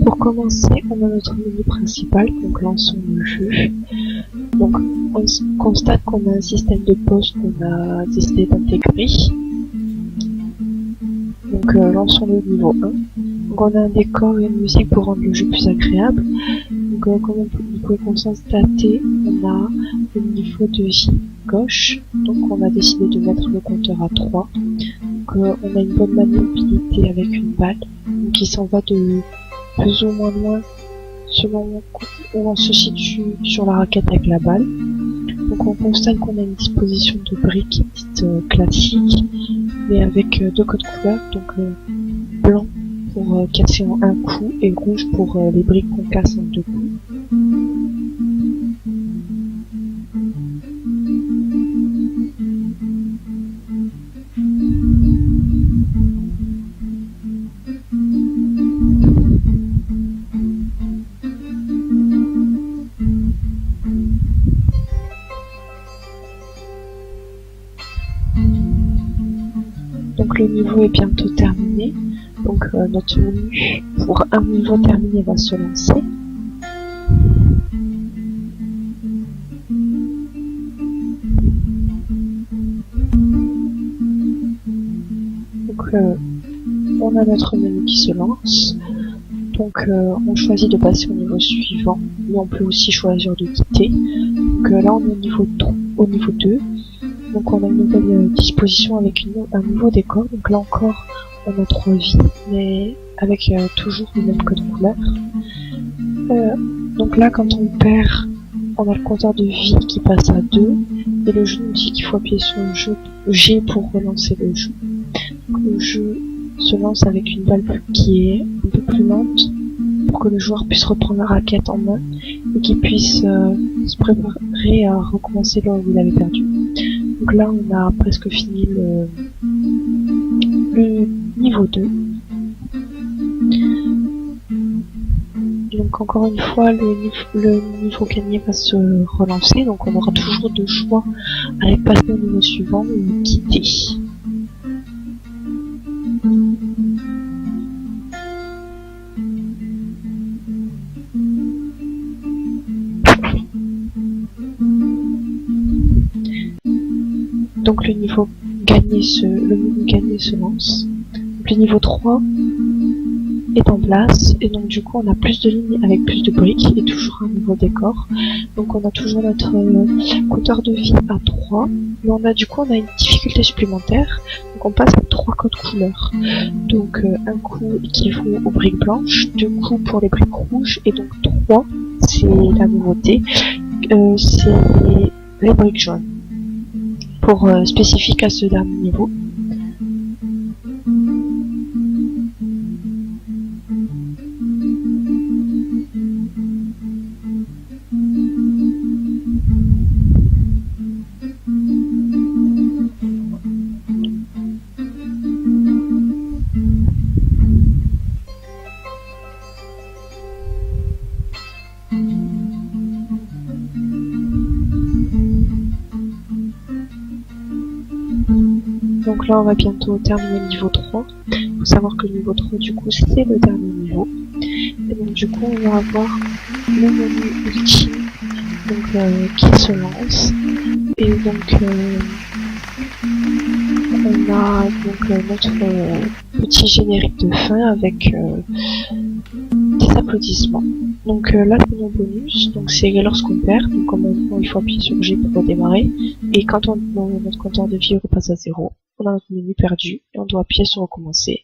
Pour commencer, on a notre menu principal, donc lançons le jeu. Donc on constate qu'on a un système de pause qu'on a décidé d'intégrer. Donc lançons le niveau 1. Donc on a un décor et une musique pour rendre le jeu plus agréable. Donc comme vous pouvez constater, on a le niveau de vie gauche. Donc on a décidé de mettre le compteur à 3. Donc on a une bonne maniabilité avec une balle qui s'en va de plus ou moins loin selon où on se situe sur la raquette avec la balle. Donc on constate qu'on a une disposition de briques classique, mais avec deux codes couleurs, donc blanc pour casser en un coup et rouge pour les briques qu'on casse en 2 coups. Donc le niveau est bientôt terminé, donc notre menu pour un niveau terminé va se lancer. Donc on a notre menu qui se lance, donc on choisit de passer au niveau suivant, mais on peut aussi choisir de quitter. Donc là on est au niveau 2. Donc on a une nouvelle disposition avec un nouveau décor. Donc là encore, on a 3 vies, mais avec toujours le même code couleur. Donc là, quand on perd, on a le compteur de vie qui passe à 2, et le jeu nous dit qu'il faut appuyer sur le jeu G pour relancer le jeu. Donc le jeu se lance avec une balle qui est un peu plus lente, pour que le joueur puisse reprendre la raquette en main, et qu'il puisse se préparer à recommencer là où il avait perdu. Donc là, on a presque fini le niveau 2. Donc encore une fois, le niveau gagné va se relancer. Donc on aura toujours 2 choix avec passer au niveau suivant ou quitter. Donc le niveau gagné se lance. Donc le niveau 3 est en place, et donc du coup on a plus de lignes avec plus de briques et toujours un nouveau décor. Donc on a toujours notre compteur de vie à 3, mais on a une difficulté supplémentaire. Donc on passe à 3 codes couleurs. Donc un coup équivaut aux briques blanches, 2 coups pour les briques rouges, et donc 3 c'est la nouveauté, c'est les briques jaunes. Pour spécifique à ce dernier niveau. Donc là on va bientôt terminer le niveau 3. Il faut savoir que le niveau 3 du coup c'est le dernier niveau. Et donc du coup on va avoir le menu ultime qui se lance. Et donc on a notre petit générique de fin avec des applaudissements. Donc là c'est mon bonus, donc c'est lorsqu'on perd, donc comme on voit il faut appuyer sur G pour redémarrer, et quand notre compteur de vie repasse à 0, on a notre menu perdu et on doit appuyer sur recommencer.